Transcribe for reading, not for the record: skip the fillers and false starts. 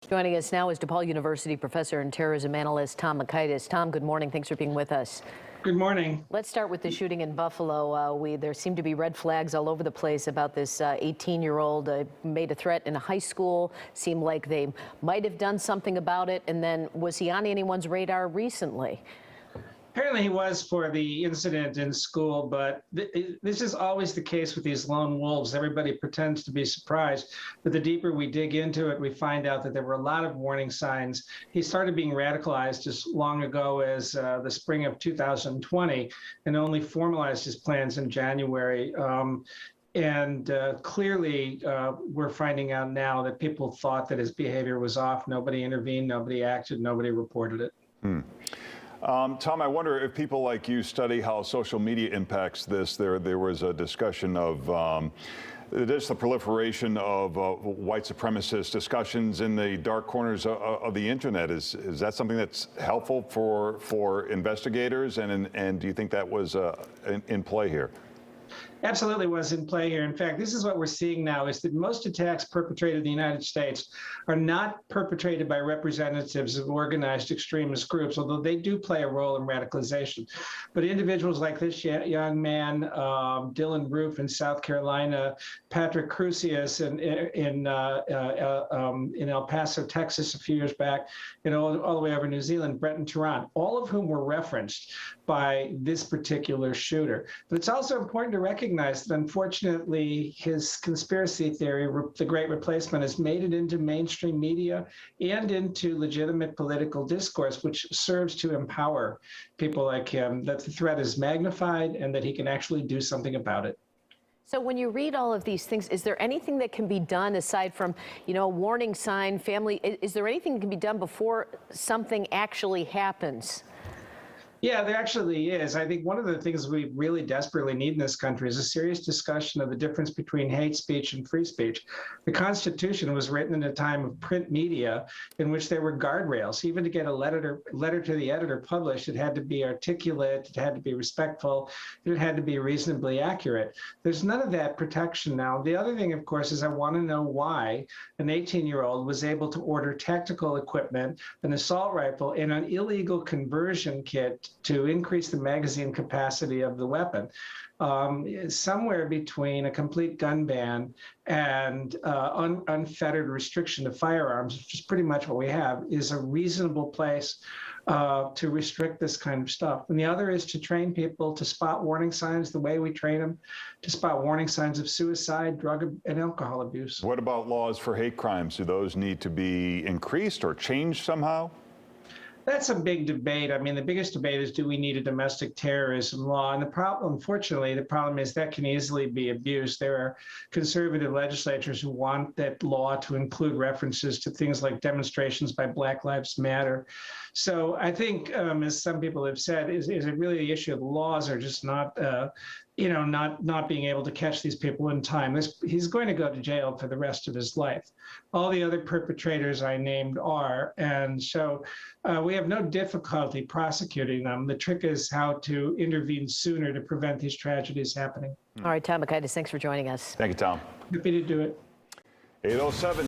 Joining us now is DePaul University professor and terrorism analyst Tom Makaitis. Tom, good morning. Thanks for being with us. Good morning. Let's start with the shooting in Buffalo. There seem to be red flags all over the place about this 18-year-old made a threat in a high school. Seemed like they might have done something about it. And then was he on anyone's radar recently? Apparently he was for the incident in school, but this is always the case with these lone wolves. Everybody pretends to be surprised, but the deeper we dig into it, we find out that there were a lot of warning signs. He started being radicalized as long ago as the spring of 2020 and only formalized his plans in January. Clearly, we're finding out now that people thought that his behavior was off. Nobody intervened, nobody acted, nobody reported it. Tom, I wonder if people like you study how social media impacts this. There was a discussion of just the proliferation of white supremacist discussions in the dark corners of the internet. Is that something that's helpful for investigators? And do you think that was in play here? Absolutely was in play here. In fact, this is what we're seeing now is that most attacks perpetrated in the United States are not perpetrated by representatives of organized extremist groups, although they do play a role in radicalization. But individuals like this young man, Dylan Roof in South Carolina, Patrick Crusius in El Paso, Texas a few years back, all the way over New Zealand, Brenton Tarrant, all of whom were referenced by this particular shooter. But it's also important to recognize that unfortunately his conspiracy theory, the Great Replacement, has made it into mainstream media and into legitimate political discourse, which serves to empower people like him that the threat is magnified and that he can actually do something about it. So when you read all of these things, is there anything that can be done aside from, a warning sign, family? Is there anything that can be done before something actually happens? Yeah, there actually is. I think one of the things we really desperately need in this country is a serious discussion of the difference between hate speech and free speech. The Constitution was written in a time of print media in which there were guardrails. Even to get a letter to the editor published, it had to be articulate, it had to be respectful, it had to be reasonably accurate. There's none of that protection now. The other thing, of course, is I want to know why an 18-year-old was able to order tactical equipment, an assault rifle, and an illegal conversion kit to increase the magazine capacity of the weapon. Somewhere between a complete gun ban and unfettered restriction of firearms, which is pretty much what we have, is a reasonable place to restrict this kind of stuff. And the other is to train people to spot warning signs the way we train them to spot warning signs of suicide, drug and alcohol abuse. What about laws for hate crimes? Do those need to be increased or changed somehow? That's a big debate. I mean, the biggest debate is, do we need a domestic terrorism law? And unfortunately, the problem is that can easily be abused. There are conservative legislatures who want that law to include references to things like demonstrations by Black Lives Matter. So I think, as some people have said, is it really the issue of the laws are just not not being able to catch these people in time. He's going to go to jail for the rest of his life. All the other perpetrators I named are, and so we have no difficulty prosecuting them. The trick is how to intervene sooner to prevent these tragedies happening. All right, Tom Makaitis, thanks for joining us. Thank you, Tom. Happy to do it. 8:07.